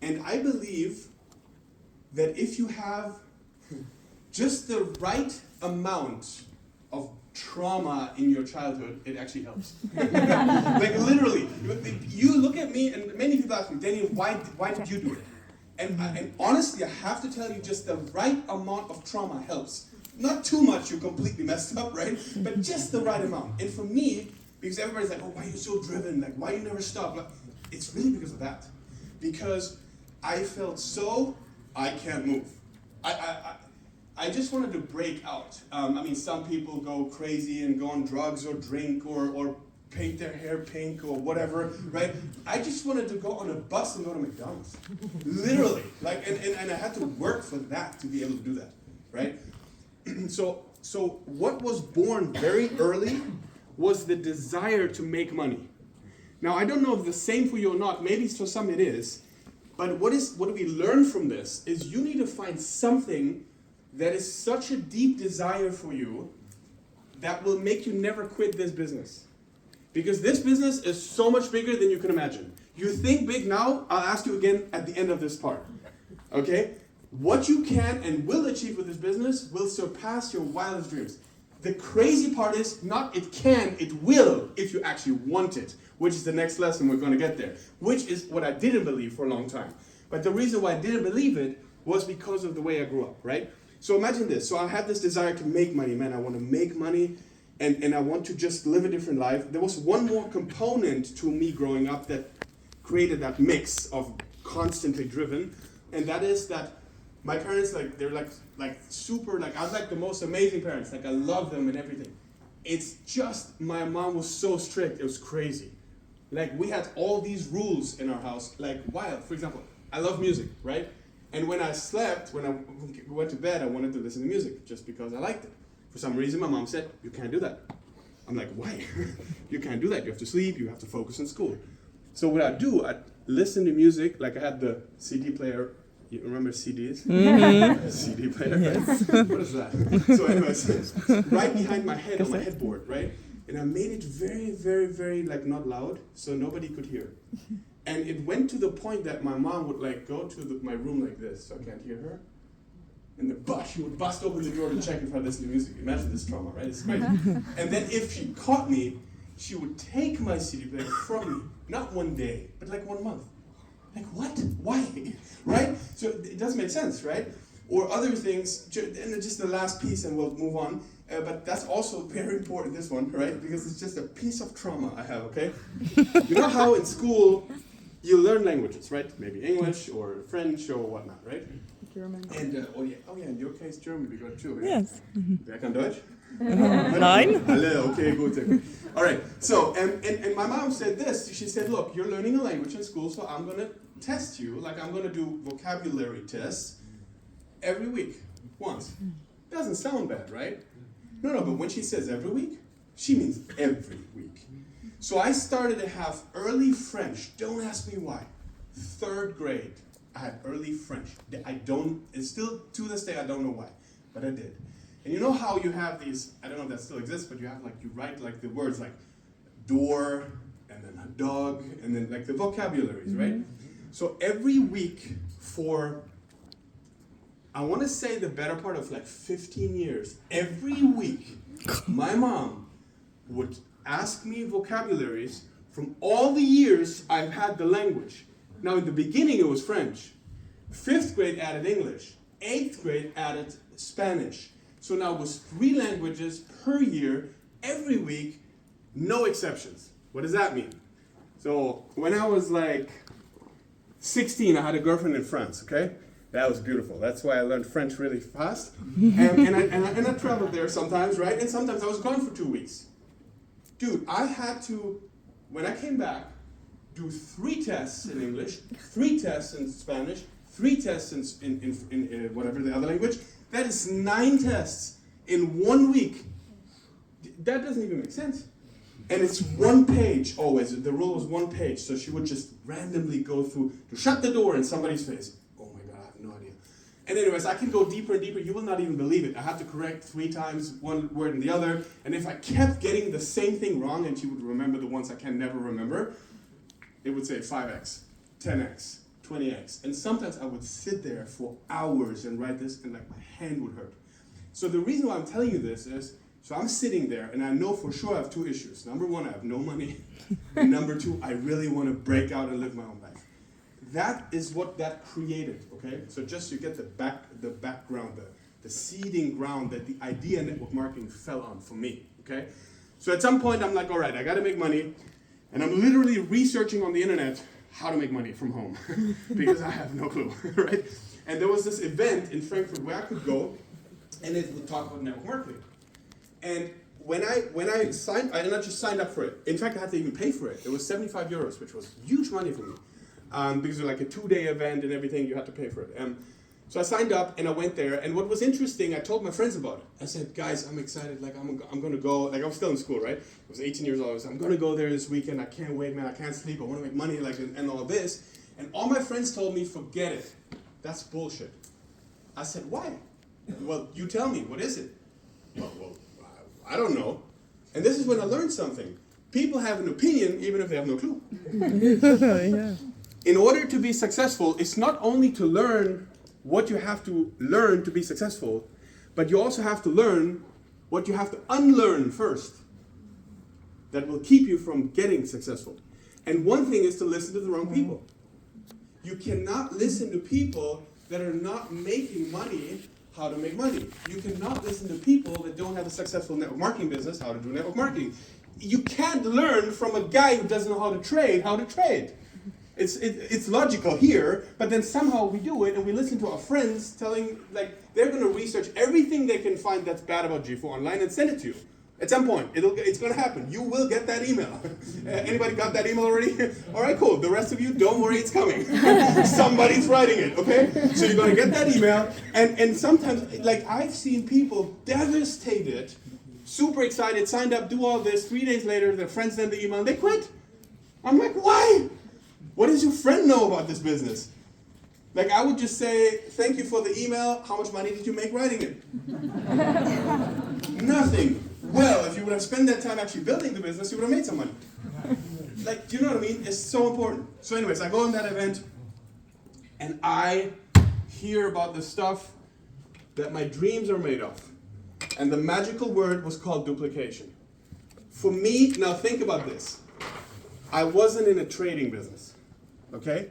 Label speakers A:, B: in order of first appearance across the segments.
A: And I believe that if you have just the right amount of trauma in your childhood, it actually helps. Like literally, you look at me, and many people ask me, Danien, why did you do it? And honestly, I have to tell you, just the right amount of trauma helps. Not too much, you're completely messed up, right? But just the right amount. And for me, because everybody's like, oh, why are you so driven? Like, why you never stop? Like, it's really because of that. Because I felt I can't move. I just wanted to break out. I mean, some people go crazy and go on drugs or drink or paint their hair pink or whatever, right? I just wanted to go on a bus and go to McDonald's. Literally. Like, and I had to work for that to be able to do that, right? So what was born very early was the desire to make money. Now, I don't know if the same for you or not. Maybe for some it is. But what do we learn from this is you need to find something that is such a deep desire for you that will make you never quit this business. Because this business is so much bigger than you can imagine. You think big now, I'll ask you again at the end of this part. Okay? What you can and will achieve with this business will surpass your wildest dreams. The crazy part is not it can, it will if you actually want it, which is the next lesson we're going to get there, which is what I didn't believe for a long time. But the reason why I didn't believe it was because of the way I grew up, right? So imagine this. So I had this desire to make money, man. I want to make money and I want to just live a different life. There was one more component to me growing up that created that mix of constantly driven, and that is that my parents, they're super, I was the most amazing parents. I love them and everything. It's just, my mom was so strict, it was crazy. We had all these rules in our house, wild. For example, I love music, right? And when I slept, when I went to bed, I wanted to listen to music just because I liked it. For some reason, my mom said, you can't do that. I'm like, why? You can't do that. You have to sleep, you have to focus on school. So what I'd do, I'd listen to music, I had the CD player. You remember CDs? Mm-hmm. CD player, yes. Right? What is that? So anyways, right behind my head on my headboard, right? And I made it very, very, very not loud, so nobody could hear. And it went to the point that my mom would go to my room like this, so I can't hear her. And then she would bust open the door to check if I listened to music. Imagine this trauma, right? It's crazy. And then if she caught me, she would take my CD player from me. Not one day, but 1 month. What? Why? Right? So it doesn't make sense, right? Or other things, and just the last piece and we'll move on, but that's also very important, this one, right? Because it's just a piece of trauma I have, okay? You know how in school you learn languages, right? Maybe English or French or whatnot, right?
B: German.
A: And, in your case, German, we got too, right?
B: Yes.
A: Wer kann Deutsch?
B: Nein.
A: Alle, okay, good. All right, so, and my mom said this. She said, look, you're learning a language in school, so I'm going to test you. I'm going to do vocabulary tests every week, once. Doesn't sound bad, right? No, but when she says every week, she means every week. So I started to have early French. Don't ask me why. 3rd grade, I had early French. It's still, to this day, I don't know why, but I did. And you know how you have these, I don't know if that still exists, but you have you write the words door, and then a dog, and then the vocabularies, mm-hmm. right? So every week for, I want to say the better part of 15 years, every week, my mom would ask me vocabularies from all the years I've had the language. Now in the beginning it was French. 5th grade added English. 8th grade added Spanish. So now it was 3 languages per year, every week, no exceptions. What does that mean? So when I was 16, I had a girlfriend in France, okay? That was beautiful. That's why I learned French really fast. And I traveled there sometimes, right? And sometimes I was gone for 2 weeks. Dude, I had to, when I came back, do 3 tests in English, 3 tests in Spanish, 3 tests in whatever the other language. That is 9 tests in 1 week. That doesn't even make sense. And it's 1 page always. The rule was 1 page. So she would just randomly go through to shut the door in somebody's face. Oh my God, I have no idea. And anyways, I can go deeper and deeper. You will not even believe it. I had to correct 3 times, one word and the other. And if I kept getting the same thing wrong, and she would remember the ones I can never remember, it would say 5x, 10x, 20x. And sometimes I would sit there for hours and write this, and like my hand would hurt. So the reason why I'm telling you this is, so I'm sitting there, and I know for sure I have two issues. Number one, I have no money. And number two, I really want to break out and live my own life. That is what that created, okay? So just you get the background, the seeding ground that the idea network marketing fell on for me, okay? So at some point, I'm like, all right, I got to make money. And I'm literally researching on the internet how to make money from home because I have no clue, right? And there was this event in Frankfurt where I could go, and it would talk about network marketing. And when I signed, I not just signed up for it. In fact, I had to even pay for it. It was 75 euros, which was huge money for me. Because it was like a 2-day event and everything, you had to pay for it. So I signed up and I went there. And what was interesting, I told my friends about it. I said, guys, I'm excited. Like I'm going to go. Like I was still in school, right? I was 18 years old. I was, I'm going to go there this weekend. I can't wait, man. I can't sleep. I want to make money, like and all of this. And all my friends told me, forget it. That's bullshit. I said, why? Well, you tell me. What is it? Well, I don't know. And this is when I learned something. People have an opinion even if they have no clue.
B: Yeah.
A: In order to be successful, it's not only to learn what you have to learn to be successful, but you also have to learn what you have to unlearn first that will keep you from getting successful. And one thing is to listen to the wrong people. You cannot listen to people that are not making money how to make money. You cannot listen to people that don't have a successful network marketing business how to do network marketing. You can't learn from a guy who doesn't know how to trade. It's logical here, but then somehow we do it and we listen to our friends telling, like, they're going to research everything they can find that's bad about G4 Online and send it to you. At some point, it's going to happen. You will get that email. Anybody got that email already? All right, cool. The rest of you, don't worry, it's coming. Somebody's writing it, okay? So you're going to get that email, and sometimes, like, I've seen people devastated, super excited, signed up, do all this. 3 days later, their friends send the email, and they quit. I'm like, why? What does your friend know about this business? Like, I would just say, thank you for the email. How much money did you make writing it? Nothing. Well, if you would have spent that time actually building the business, you would have made some money. Like, do you know what I mean? It's so important. So anyways, I go on that event, and I hear about the stuff that my dreams are made of. And the magical word was called duplication. For me, now think about this. I wasn't in a trading business, okay?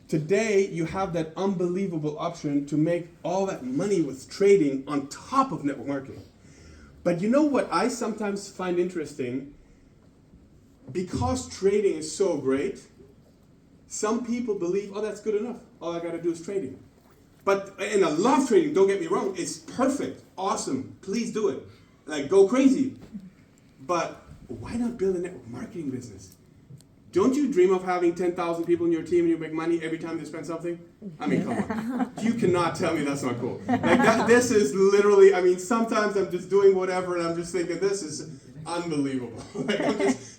A: Today, you have that unbelievable option to make all that money with trading on top of network marketing. But you know what I sometimes find interesting? Because trading is so great, some people believe, oh, that's good enough. All I got to do is trading. And I love trading, don't get me wrong. It's perfect, awesome, please do it. Like, go crazy. But why not build a network marketing business? Don't you dream of having 10,000 people in your team and you make money every time they spend something? I mean, come on. You cannot tell me that's not cool. Like this is literally, I mean, sometimes I'm just doing whatever and I'm just thinking, this is unbelievable.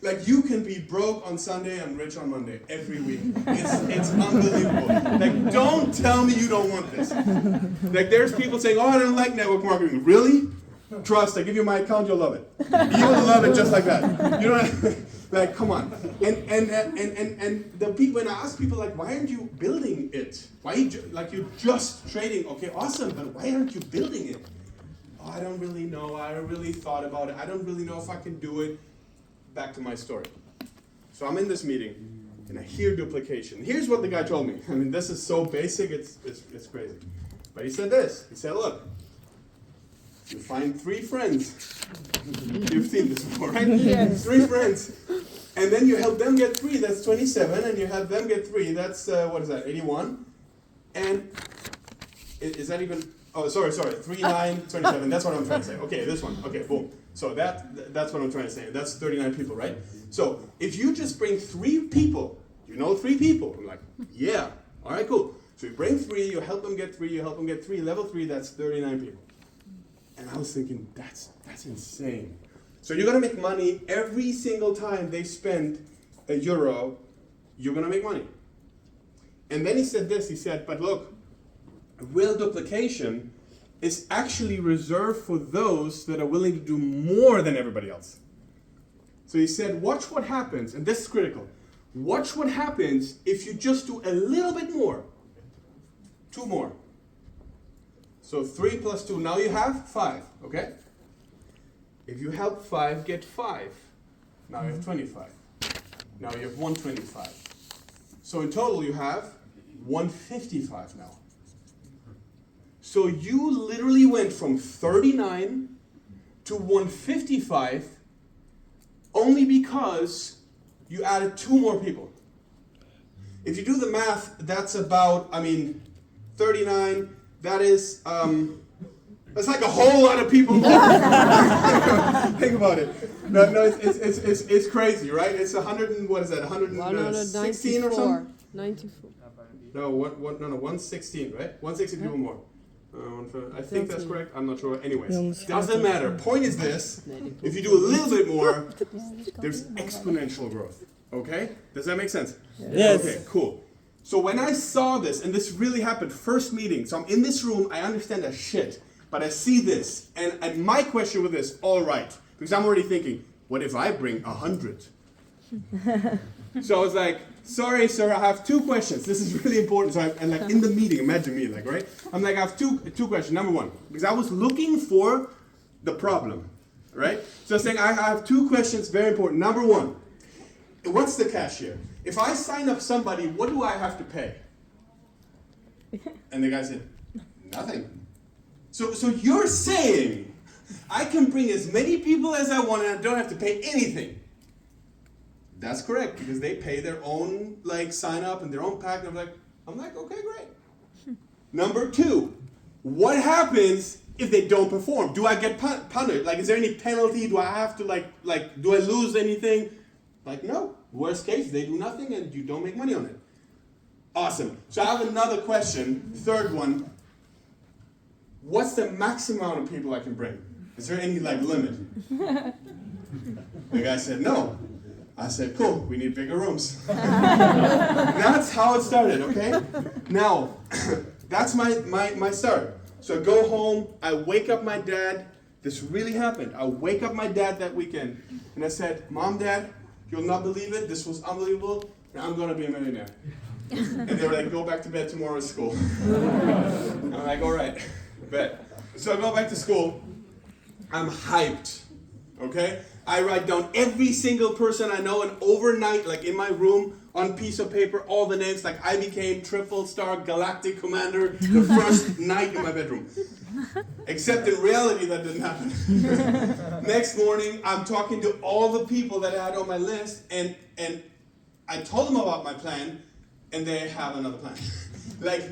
A: Like you can be broke on Sunday and rich on Monday every week. It's unbelievable. Like, don't tell me you don't want this. Like, there's people saying, oh, I don't like network marketing. Really? Trust, I give you my account, you'll love it. You will love it just like that. You know, like, come on. And the people, when I ask people, like, why aren't you building it? Why you're just trading? Okay, awesome, but why aren't you building it? Oh, I don't really know. I really thought about it. I don't really know if I can do it. Back to my story. So I'm in this meeting, and I hear duplication. Here's what the guy told me. I mean, this is so basic, it's crazy. But he said this. He said, look, you find 3 friends. You've seen this before, right?
B: Yes.
A: 3 friends. And then you help them get 3, that's 27. And you help them get 3, that's, what is that, 81? And is that even, oh, sorry, 3, 9, 27. That's what I'm trying to say. Okay, this one. Okay, boom. So that's what I'm trying to say. That's 39 people, right? So if you just bring 3 people, 3 people. I'm like, yeah, all right, cool. So you bring 3, you help them get 3, you help them get 3. Level 3, that's 39 people. And I was thinking, that's insane. So you're going to make money every single time they spend €1, you're going to make money. And then he said this, he said, but look, real duplication is actually reserved for those that are willing to do more than everybody else. So he said, watch what happens, and this is critical. Watch what happens if you just do a little bit more. 2 more. So 3 plus 2, now you have 5, okay? If you help 5 get 5, now you have 25. Now you have 125. So in total you have 155 now. So you literally went from 39 to 155 only because you added 2 more people. If you do the math, that's about, 39, that is, that's like a whole lot of people. Think about it. No, it's crazy, right? It's 100 and, what is that, 116 or something?
B: 94.
A: No, 116, right? 116 people more. I think that's correct. I'm not sure. Anyways, doesn't matter. Point is this: if you do a little bit more, there's exponential growth. Okay? Does that make sense?
B: Yes.
A: Okay, cool. So when I saw this, and this really happened, first meeting, so I'm in this room, I understand that shit, but I see this, and my question with this, all right, because I'm already thinking, what if I bring 100? So I was like, sorry, sir, I have 2 questions. This is really important. So and like in the meeting, imagine me, like, right? I'm like, I have two questions. Number 1, because I was looking for the problem, right? So I was saying, I have 2 questions, very important. Number 1, what's the cashier? If I sign up somebody, what do I have to pay? And the guy said, nothing. So you're saying I can bring as many people as I want and I don't have to pay anything. That's correct, because they pay their own sign up and their own pack. And I'm like, okay, great. Number 2, what happens if they don't perform? Do I get punished? Is there any penalty? Do I have to do I lose anything? No. Worst case, they do nothing and you don't make money on it. Awesome. So I have another question, 3rd one. What's the maximum amount of people I can bring? Is there any limit? The guy said no. I said, cool, we need bigger rooms. That's how it started, okay? Now, that's my start. So I go home, I wake up my dad. This really happened. I wake up my dad that weekend, and I said, Mom, Dad, you'll not believe it. This was unbelievable, and I'm going to be a millionaire. And they were like, go back to bed, tomorrow is school. I'm like, all right, bet. So I go back to school. I'm hyped, okay? I write down every single person I know, and overnight, in my room, on piece of paper, all the names, I became triple-star galactic commander the first night in my bedroom. Except in reality, that didn't happen. Next morning, I'm talking to all the people that I had on my list, and I told them about my plan, and they have another plan.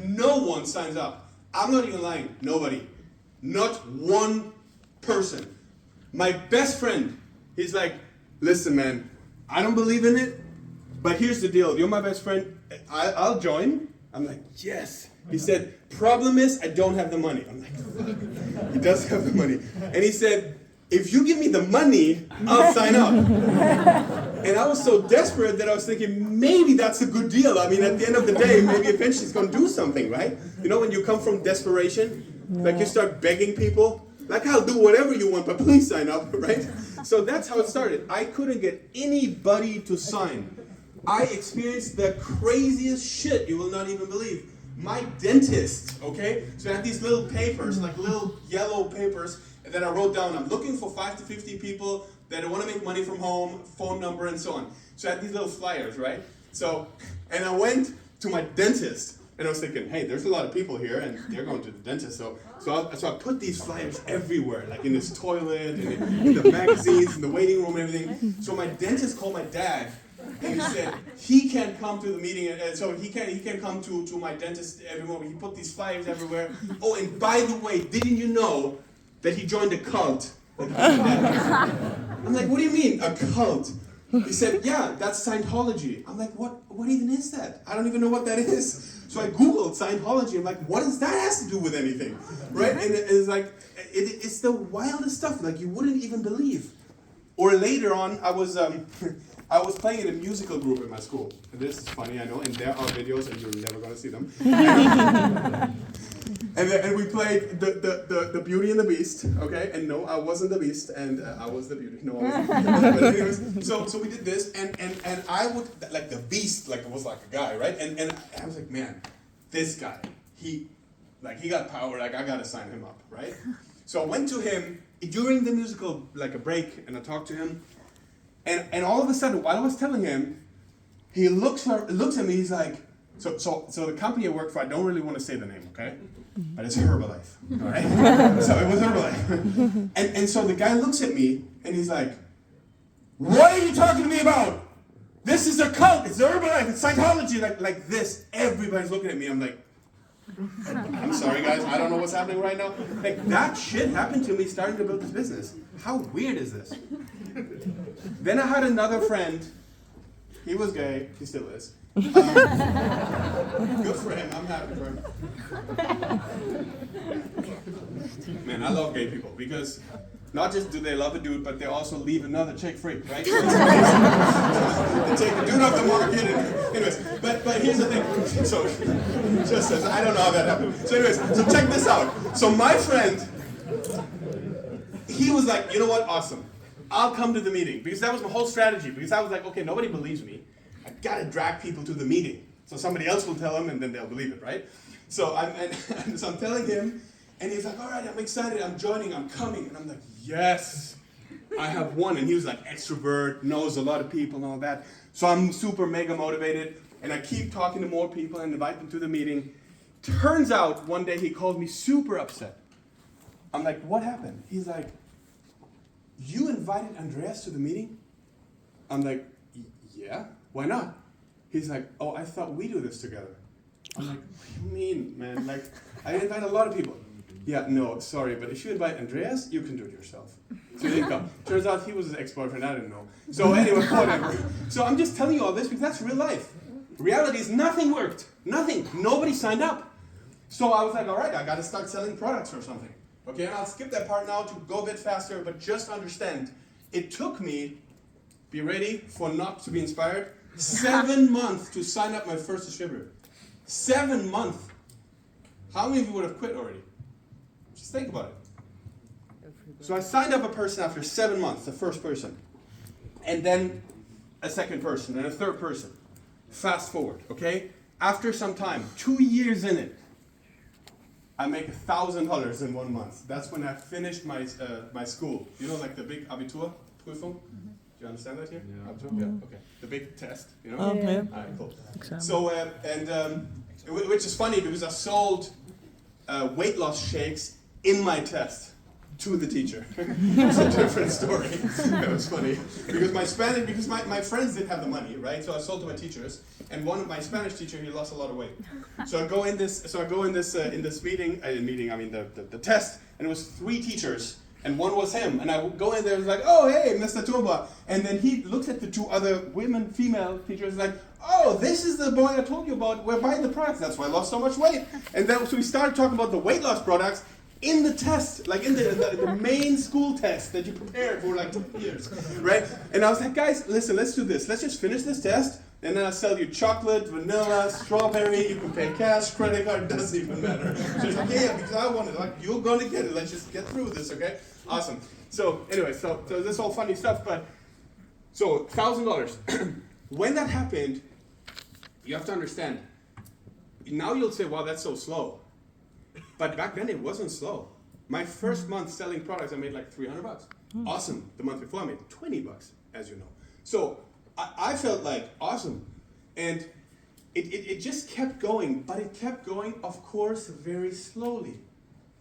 A: No one signs up. I'm not even lying. Nobody. Not one person. My best friend, he's like, listen, man, I don't believe in it, but here's the deal. You're my best friend. I'll join. I'm like, yes. He said, problem is, I don't have the money. I'm like, fuck. He does have the money. And he said, if you give me the money, I'll sign up. And I was so desperate that I was thinking, maybe that's a good deal. At the end of the day, maybe eventually it's going to do something, right? You know, when you come from desperation, you start begging people, I'll do whatever you want, but please sign up, right? So that's how it started. I couldn't get anybody to sign. I experienced the craziest shit you will not even believe. My dentist, okay? So I had these little papers, little yellow papers, that I wrote down. I'm looking for 5 to 50 people that want to make money from home, phone number, and so on. So I had these little flyers, right? And I went to my dentist, and I was thinking, hey, there's a lot of people here, and they're going to the dentist. So I put these flyers everywhere, in this toilet, and in the magazines, in the waiting room, and everything. So my dentist called my dad, and he said he can't come to the meeting, and so he can't come to my dentist every morning. He put these flyers everywhere. Oh, and by the way, didn't you know that he joined a cult? I'm like, what do you mean, a cult? He said, yeah, that's Scientology. I'm like, what even is that? I don't even know what that is. So I Googled Scientology. I'm like, what does that have to do with anything? Right? And it's it's the wildest stuff, you wouldn't even believe. Or later on, I was playing in a musical group at my school. And this is funny, I know, and there are videos and you're never going to see them. And we played the Beauty and the Beast, okay? And no, I wasn't the Beast, and I was the Beauty. No, I wasn't. But anyways, so we did this, and I would, like the Beast, like it was like a guy, right? And I was like, man, this guy, he got power, like I gotta sign him up, right? So I went to him during the musical, like a break, and I talked to him, and all of a sudden, while I was telling him, he looks at me, he's like, so the company I work for, I don't really want to say the name, okay? But it's Herbalife, all right? So it was Herbalife. And so the guy looks at me, and he's like, what are you talking to me about? This is a cult, it's Herbalife, it's Scientology, like this. Everybody's looking at me, I'm like, I'm sorry guys, I don't know what's happening right now. Like that shit happened to me starting to build this business. How weird is this? Then I had another friend, he was gay, he still is. Good for him, I'm happy for him. Man, I love gay people because not just do they love a dude, but they also leave another chick free, right? They take the dude off the market. And, anyways, but here's the thing. So, just as I don't know how that happened. So anyways, so check this out. So my friend, he was like, you know what, awesome. I'll come to the meeting. Because that was my whole strategy. Because I was like, okay, nobody believes me. I gotta drag people to the meeting. So somebody else will tell them and then they'll believe it, right? So so I'm telling him, and he's like, all right, I'm excited, I'm joining, I'm coming. And I'm like, yes, I have won. And he was like extrovert, knows a lot of people and all that. So I'm super mega motivated. And I keep talking to more people and invite them to the meeting. Turns out one day he called me super upset. I'm like, what happened? He's like, you invited Andreas to the meeting? I'm like, yeah, why not? He's like, oh, I thought we do this together. I'm like, what do you mean, man? Like, I invite a lot of people. Yeah, no, sorry, but if you invite Andreas, you can do it yourself. So he didn't come. Turns out he was his ex-boyfriend, I didn't know. So anyway, whatever. So I'm just telling you all this because that's real life. Reality is nothing worked. Nothing. Nobody signed up. So I was like, all right, I got to start selling products or something. Okay, and I'll skip that part now to go a bit faster, but just understand, it took me, be ready for not to be inspired, 7 months to sign up my first distributor. 7 months. How many of you would have quit already? Just think about it. So I signed up a person after 7 months, the first person. And then a second person, and a third person. Fast forward, okay? After some time, 2 years in it, I make $1,000 in 1 month. That's when I finished my school. You know, like the big Abiturprüfung? Do you understand that here? Yeah. Abitur? Yeah. Okay. The big test, you know?
B: Okay.
A: All right, cool. So, which is funny because I sold weight loss shakes in my test to the teacher. It's a different story. It was funny because my friends didn't have the money, right? So I sold to my teachers, and one of my Spanish teacher, he lost a lot of weight. So I go in this meeting. I mean the test, and it was 3 teachers, and one was him. And I go in there, and was like, oh hey, Mr. Tumba, and then he looks at the 2 other female teachers, like, oh, this is the boy I told you about. We're buying the products. That's why I lost so much weight. And then so we started talking about the weight loss products. In the test, like in the main school test that you prepared for like 2 years, right? And I was like, guys, listen, let's do this. Let's just finish this test, and then I'll sell you chocolate, vanilla, strawberry. You can pay cash, credit card, doesn't even matter. So she's like, yeah, because I want it. Like, you're going to get it. Let's just get through this, okay? Awesome. So anyway, so this all funny stuff, but so $1,000. When that happened, you have to understand. Now you'll say, wow, that's so slow. But back then it wasn't slow. My first month selling products, I made like $300. Awesome. The month before I made $20, as you know. So I felt like awesome. And it just kept going, but it kept going, of course, very slowly.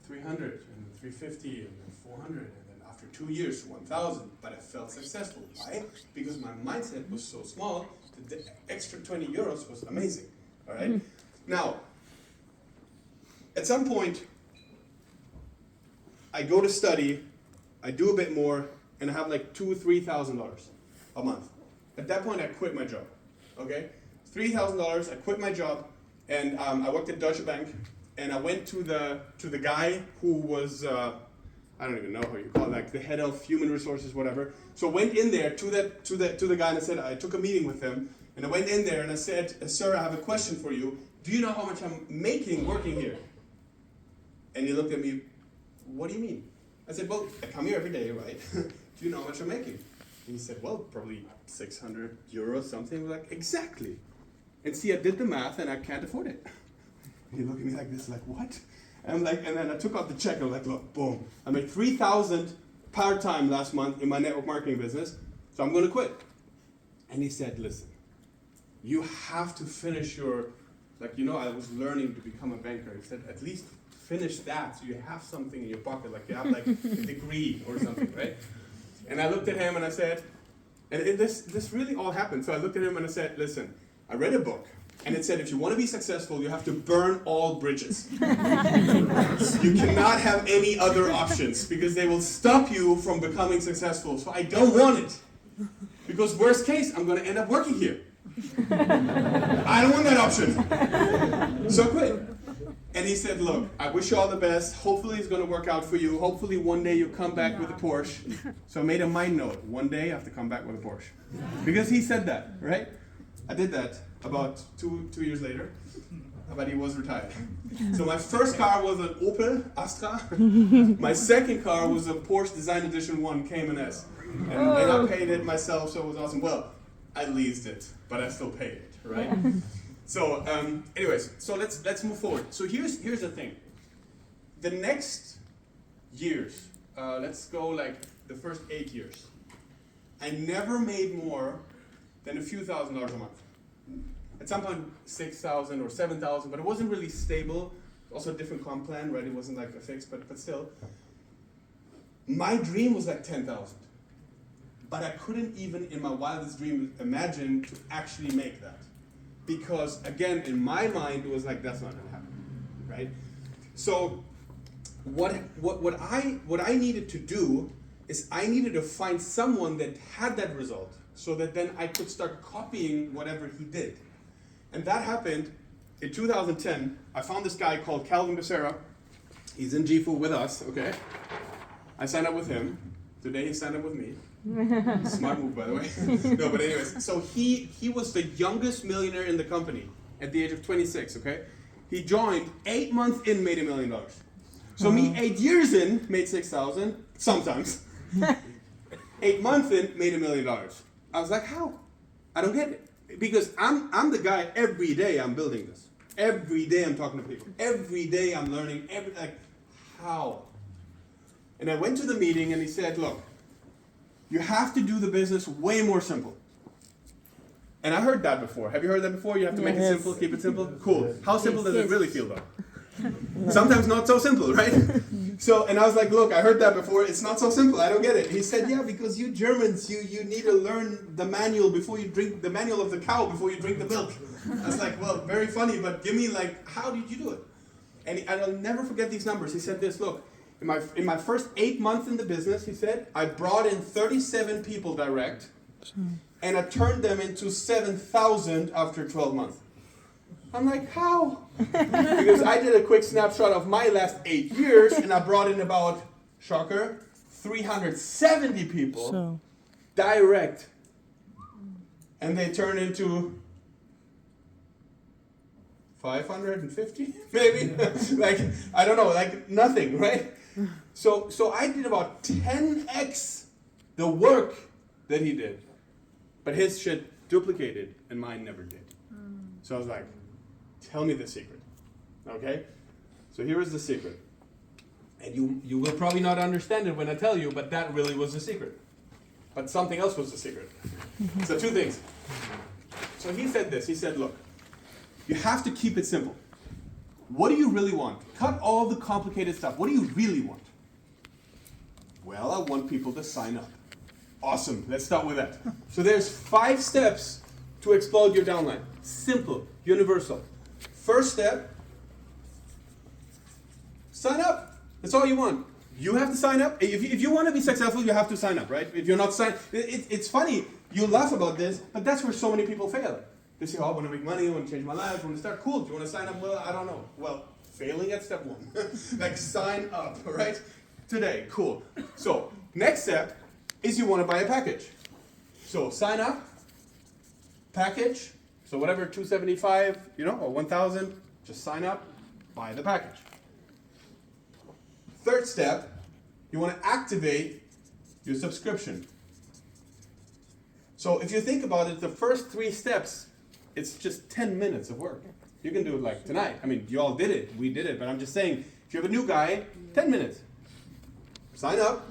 A: 300 and 350 and then 400 and then after 2 years, 1,000. But I felt successful. Why? Because my mindset was so small that the extra 20 euros was amazing. All right? Now, at some point, I go to study, I do a bit more, and I have like $2,000 or $3,000 a month. At that point, I quit my job. Okay, $3,000. I quit my job, and I worked at Deutsche Bank, and I went to the guy who was I don't even know how you call it, like the head of human resources, whatever. So I went in there to the guy, and I said I took a meeting with him, and I went in there and I said, sir, I have a question for you. Do you know how much I'm making working here? And he looked at me, what do you mean? I said, well, I come here every day, right? Do you know how much I'm making? And he said, well, probably 600 euros, something. Like, exactly. And see, I did the math and I can't afford it. And he looked at me like this, like, what? And I'm like, and then I took out the check and I'm like, look, boom. I made 3,000 part-time last month in my network marketing business, so I'm going to quit. And he said, listen, you have to finish your, like, you know, I was learning to become a banker. He said, at least finish that so you have something in your pocket, like you have like a degree or something, right? And I looked at him and I said, and this really all happened. So I looked at him and I said, listen, I read a book and it said if you want to be successful, you have to burn all bridges. You cannot have any other options because they will stop you from becoming successful. So I don't want it. Because worst case, I'm going to end up working here. I don't want that option. So I quit. And he said, look, I wish you all the best. Hopefully it's going to work out for you. Hopefully one day you'll come back with a Porsche. So I made a mind note. One day I have to come back with a Porsche. Because he said that, right? I did that about two years later. But he was retired. So my first car was an Opel Astra. My second car was a Porsche Design Edition 1 Cayman S. And I paid it myself, so it was awesome. Well, I leased it, but I still paid it, right? So, anyways, so let's move forward. So here's the thing. The next years, let's go like the first 8 years. I never made more than a few $1,000s a month. At some point, 6,000 or 7,000, but it wasn't really stable. Also a different comp plan, right? It wasn't like a fix, but still. My dream was like 10,000. But I couldn't even in my wildest dream imagine to actually make that. Because again, in my mind, it was like, that's not gonna happen, right? So what I needed to do is I needed to find someone that had that result so that then I could start copying whatever he did. And that happened in 2010. I found this guy called Calvin Becerra. He's in GFU with us, okay? I signed up with him. Today he signed up with me. Smart move, by the way. No, but anyways, so he was the youngest millionaire in the company at the age of 26, okay? He joined 8 months in, made $1 million. So me 8 years in, made 6,000, sometimes. 8 months in, made $1 million. I was like, how? I don't get it. Because I'm the guy, every day I'm building this. Every day I'm talking to people. Every day I'm learning, like, how? And I went to the meeting and he said, look, you have to do the business way more simple. And I heard that before. Have you heard that before? You have to make it simple, keep it simple? Cool. How simple does it really feel though? Sometimes not so simple, right? So, and I was like, look, I heard that before. It's not so simple. I don't get it. He said, yeah, because you Germans, you need to learn the manual before you drink, the manual of the cow before you drink the milk. I was like, well, very funny, but give me like, how did you do it? And I'll never forget these numbers. He said this, look, in my first 8 months in the business, he said, I brought in 37 people direct, and I turned them into 7,000 after 12 months. I'm like, how? Because I did a quick snapshot of my last 8 years, and I brought in about, shocker, 370 people direct, and they turned into 550, maybe? Like, I don't know, like nothing, right? So I did about 10x the work that he did. But his shit duplicated and mine never did. So I was like, tell me the secret. Okay? So here is the secret. And you will probably not understand it when I tell you, but that really was the secret. But something else was the secret. So 2 things. So he said this. He said, look, you have to keep it simple. What do you really want? Cut all the complicated stuff. What do you really want? Well, I want people to sign up. Awesome. Let's start with that. So there's 5 steps to explode your downline. Simple, universal. First step, sign up. That's all you want. You have to sign up. If you want to be successful, you have to sign up, right? If you're not signed, it's funny. You laugh about this, but that's where so many people fail. They say, oh, I want to make money, I want to change my life, I want to start. Cool, do you want to sign up? Well, I don't know. Well, failing at step 1. Like, sign up, right? Today, cool. So, next step is you want to buy a package. So, sign up, package, so whatever, $275, or $1,000, just sign up, buy the package. Third step, you want to activate your subscription. So if you think about it, the first 3 steps, it's just 10 minutes of work. You can do it like tonight. I mean, you all did it, we did it, but I'm just saying, if you have a new guy, 10 minutes. Sign up,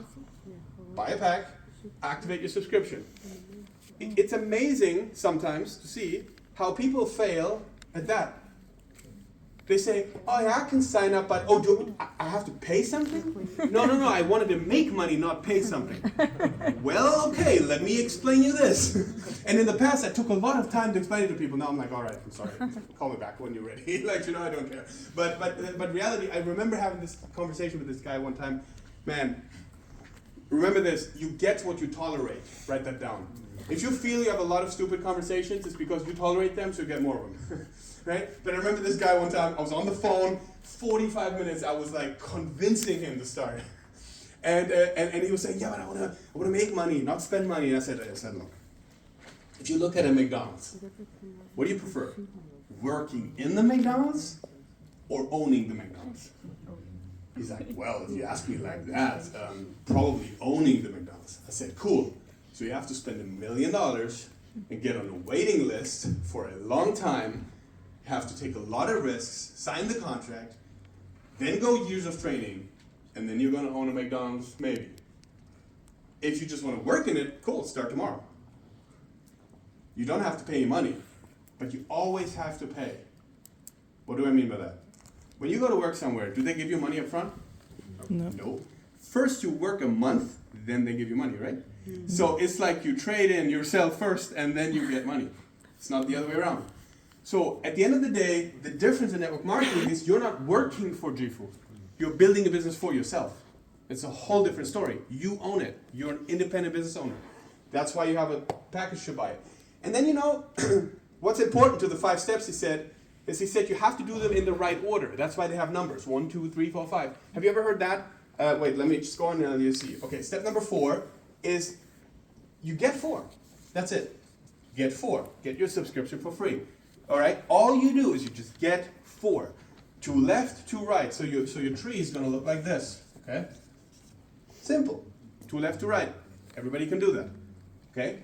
A: buy a pack, activate your subscription. It's amazing sometimes to see how people fail at that. They say, oh yeah, I can sign up, but I have to pay something? No, I wanted to make money, not pay something. Well, okay, let me explain you this. And in the past, I took a lot of time to explain it to people. Now I'm like, all right, I'm sorry, call me back when you're ready. Like, I don't care. But reality, I remember having this conversation with this guy one time. Man, remember this, you get what you tolerate. Write that down. If you feel you have a lot of stupid conversations, it's because you tolerate them, so you get more of them. Right? But I remember this guy one time, I was on the phone, 45 minutes, I was like convincing him to start. And he was saying, yeah, but I want to make money, not spend money. And I said, look, if you look at a McDonald's, what do you prefer? Working in the McDonald's or owning the McDonald's? He's like, well, if you ask me like that, probably owning the McDonald's. I said, cool. So you have to spend $1 million and get on a waiting list for a long time, have to take a lot of risks, sign the contract, then go years of training, and then you're going to own a McDonald's, maybe. If you just want to work in it, cool, start tomorrow. You don't have to pay any money, but you always have to pay. What do I mean by that? When you go to work somewhere, do they give you money up front?
B: No.
A: Nope. First you work a month, then they give you money, right? Mm-hmm. So it's like you trade in yourself first, and then you get money. It's not the other way around. So at the end of the day, the difference in network marketing is you're not working for Jifu. You're building a business for yourself. It's a whole different story. You own it. You're an independent business owner. That's why you have a package to buy. And then what's important to the 5 steps he said you have to do them in the right order. That's why they have numbers. 1, 2, 3, 4, 5. Have you ever heard that? Wait, let me just go on and you'll see. Okay, step number 4 is you get 4. That's it. Get 4. Get your subscription for free. All right? All you do is you just get 4. 2 left, 2 right. So your tree is going to look like this. Okay? Simple. 2 left, 2 right. Everybody can do that. Okay?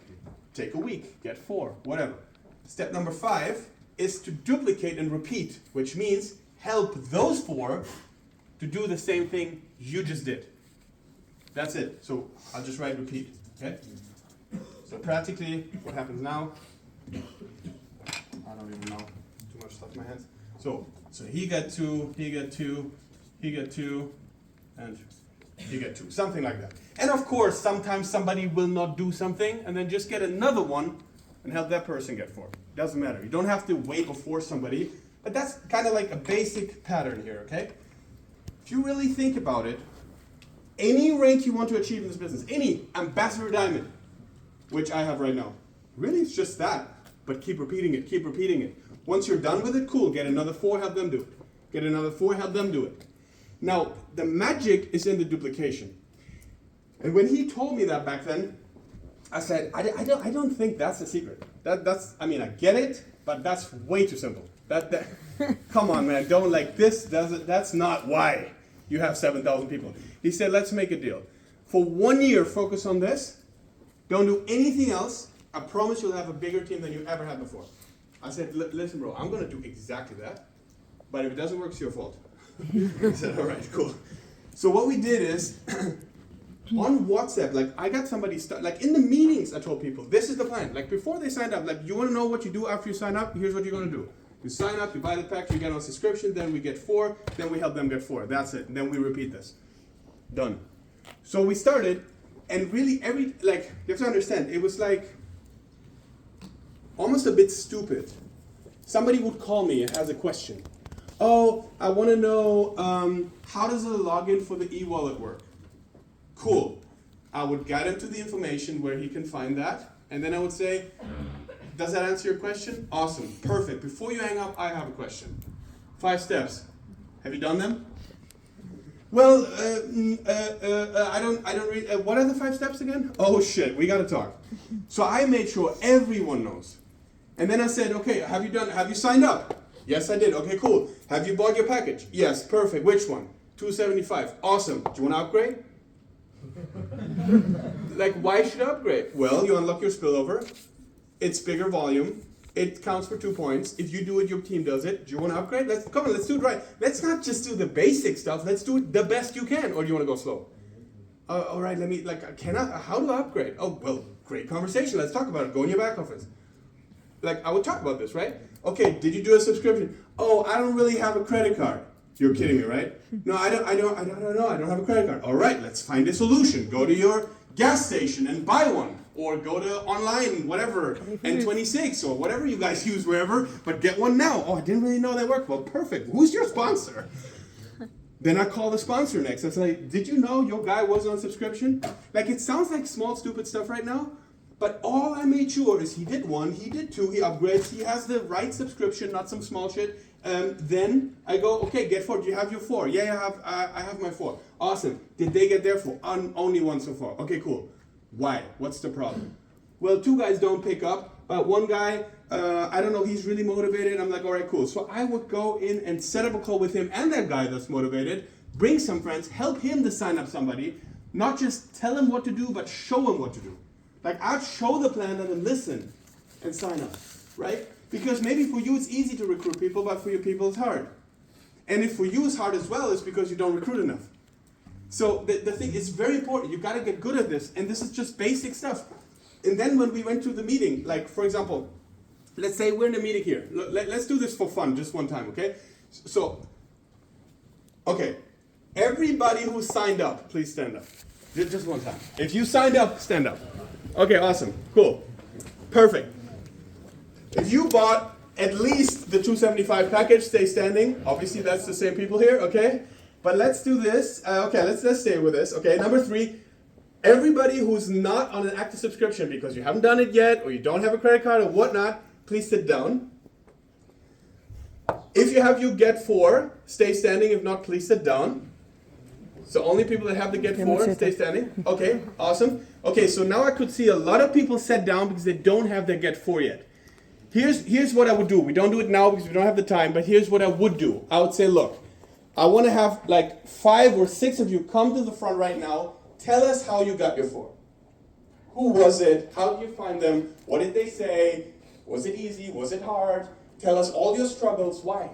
A: Take a week. Get 4. Whatever. Step number 5 is to duplicate and repeat, which means help those 4 to do the same thing you just did. That's it. So I'll just write repeat. Okay? So practically, what happens now? I don't even know. Too much stuff in my hands. So he got 2, he got 2, he got 2, and he got 2. Something like that. And of course, sometimes somebody will not do something, and then just get another one and help that person get 4. Doesn't matter. You don't have to wait or force somebody, but that's kind of like a basic pattern here, okay? If you really think about it, any rank you want to achieve in this business, any ambassador diamond, which I have right now, really it's just that, but keep repeating it, keep repeating it. Once you're done with it, cool, get another 4, help them do it. Get another 4, help them do it. Now, the magic is in the duplication. And when he told me that back then, I said, I don't think that's the secret. I get it, but that's way too simple. Come on, man, don't like this. That's not why you have 7,000 people. He said, let's make a deal. For 1 year, focus on this. Don't do anything else. I promise you'll have a bigger team than you ever had before. I said, listen, bro, I'm going to do exactly that. But if it doesn't work, it's your fault. He said, all right, cool. So what we did is, on WhatsApp, like I got somebody, like in the meetings, I told people, this is the plan. Like before they signed up, like you want to know what you do after you sign up? Here's what you're going to do. You sign up, you buy the pack, you get on subscription, then we get 4, then we help them get 4. That's it. And then we repeat this. Done. So we started, and really you have to understand, it was like almost a bit stupid. Somebody would call me and has a question. Oh, I want to know, how does the login for the e-wallet work? Cool. I would guide him to the information where he can find that, and then I would say, does that answer your question? Awesome, perfect. Before you hang up, I have a question. 5 steps. Have you done them? Well, I don't read. What are the 5 steps again? Oh shit, we gotta talk. So I made sure everyone knows. And then I said, okay, have you signed up? Yes, I did. Okay, cool. Have you bought your package? Yes, perfect. Which one? $275. Awesome. Do you want to upgrade? Like, why should I upgrade? Well, you unlock your spillover. It's bigger volume. It counts for 2 points. If you do it, your team does it. Do you want to upgrade? Come on, let's do it right. Let's not just do the basic stuff. Let's do it the best you can. Or do you want to go slow? All right, how do I upgrade? Oh, well, great conversation. Let's talk about it. Go in your back office. Like, I would talk about this, right? Okay, did you do a subscription? Oh, I don't really have a credit card. You're kidding me, right? No, I don't have a credit card. All right, let's find a solution. Go to your gas station and buy one. Or go to online, whatever, N26 or whatever you guys use wherever, but get one now. Oh, I didn't really know that worked. Well, perfect. Who's your sponsor? Then I call the sponsor next. I say, did you know your guy was on subscription? Like, it sounds like small, stupid stuff right now, but all I made sure is he did one, he did two, he upgrades, he has the right subscription, not some small shit. Then I go, okay, get 4. Do you have your 4? Yeah, I have my 4. Awesome. Did they get their 4? Only one so far. Okay, cool. Why? What's the problem? Well, 2 guys don't pick up, but one guy, I don't know, he's really motivated. I'm like, all right, cool. So I would go in and set up a call with him and that guy that's motivated, bring some friends, help him to sign up somebody, not just tell him what to do, but show him what to do. Like, I'd show the plan and then listen and sign up, right? Because maybe for you it's easy to recruit people, but for your people it's hard. And if for you it's hard as well, it's because you don't recruit enough. So the thing is very important. You've got to get good at this. And this is just basic stuff. And then when we went to the meeting, like, for example, let's say we're in a meeting here. Let's do this for fun, just one time, okay? So, okay. Everybody who signed up, please stand up. Just one time. If you signed up, stand up. Okay, awesome. Cool. Perfect. If you bought at least the $275 package, stay standing. Obviously, that's the same people here, okay? But let's do this. Okay, let's stay with this. Okay, number 3, everybody who's not on an active subscription because you haven't done it yet or you don't have a credit card or whatnot, please sit down. If you have your get 4, stay standing. If not, please sit down. So only people that have the get 4, stay standing. Okay, awesome. Okay, so now I could see a lot of people sat down because they don't have their get 4 yet. Here's what I would do. We don't do it now because we don't have the time, but here's what I would do. I would say, look, I want to have like 5 or 6 of you come to the front right now. Tell us how you got your 4. Who was it? How did you find them? What did they say? Was it easy? Was it hard? Tell us all your struggles. Why?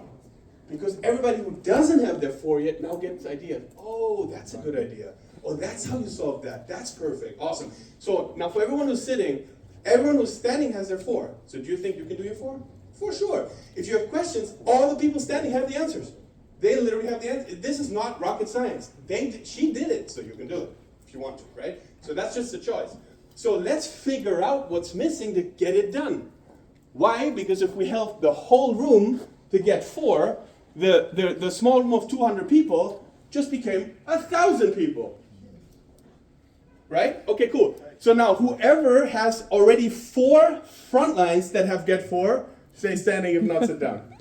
A: Because everybody who doesn't have their 4 yet now gets the idea. Oh, that's a good idea. Oh, that's how you solve that. That's perfect. Awesome. So now for everyone who's sitting, everyone who's standing has their 4. So do you think you can do your 4? For sure. If you have questions, all the people standing have the answers. They literally have the answer. This is not rocket science. She did it, so you can do it if you want to, right? So that's just a choice. So let's figure out what's missing to get it done. Why? Because if we help the whole room to get 4, the small room of 200 people just became 1,000 people. Right? Okay, cool. So now whoever has already 4 front lines that have get 4, stay standing, if not sit down.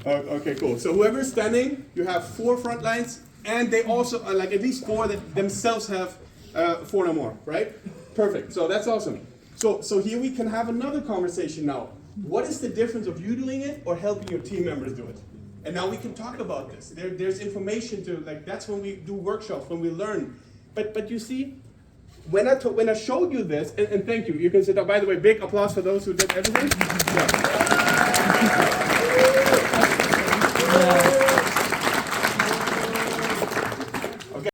A: Okay, cool. So whoever's standing, you have 4 front lines, and they also are like at least 4 that themselves have 4 or more, right? Perfect. So that's awesome. So here we can have another conversation now. What is the difference of you doing it or helping your team members do it? And now we can talk about this. There's information to, like, that's when we do workshops, when we learn. But you see, when I showed you this, and thank you. You can sit down. By the way, big applause for those who did everything. Yeah.